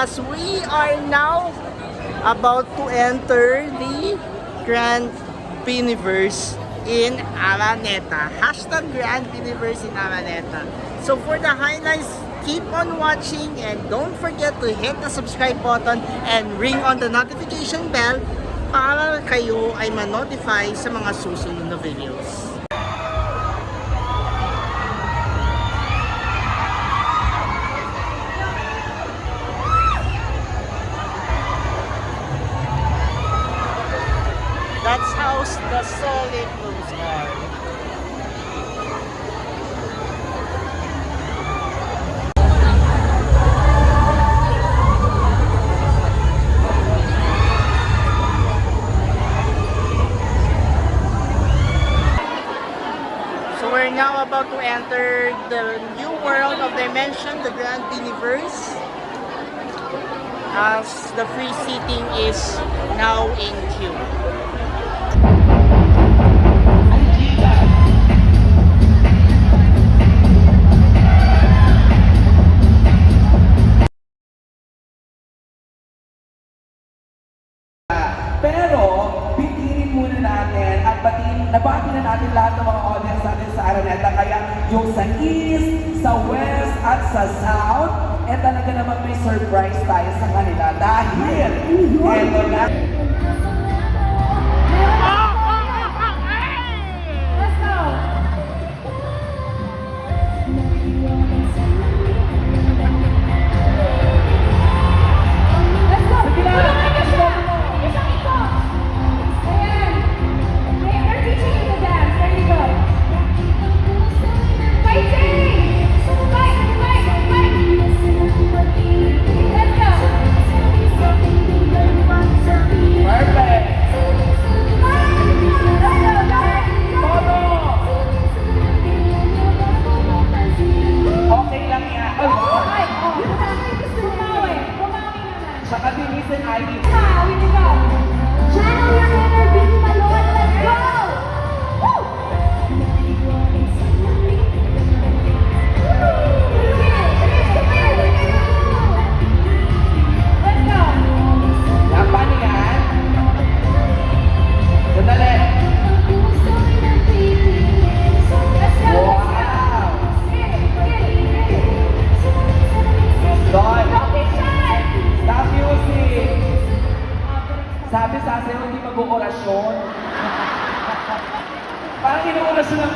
as we are now about to enter the Grand Piniverse in Araneta. Hashtag Grand Piniverse in Araneta. So for the highlights, keep on watching and don't forget to hit the subscribe button and ring on the notification bell para kayo ay ma-notify sa mga susunod na videos. That's how the solid moves are. So we're now about to enter the new world of Dimension, the Grand Piniverse, as the free seating is now in queue. Pero, bitirin muna natin at nabati na natin lahat ng mga audience natin sa Araneta. Kaya yung sa East, sa West, at sa South, talaga naman may surprise tayo sa kanila. Dahil, eto na. Let's go! Saka dinisin ay We can go! Channel your energy, my lord, let's go! Woo! Let's go! Yan, paano yan? Sandali. Let's go! Wow! Don, stop music! Sabi sa akin, hindi mag-orasyon. Parang inuorasyon ng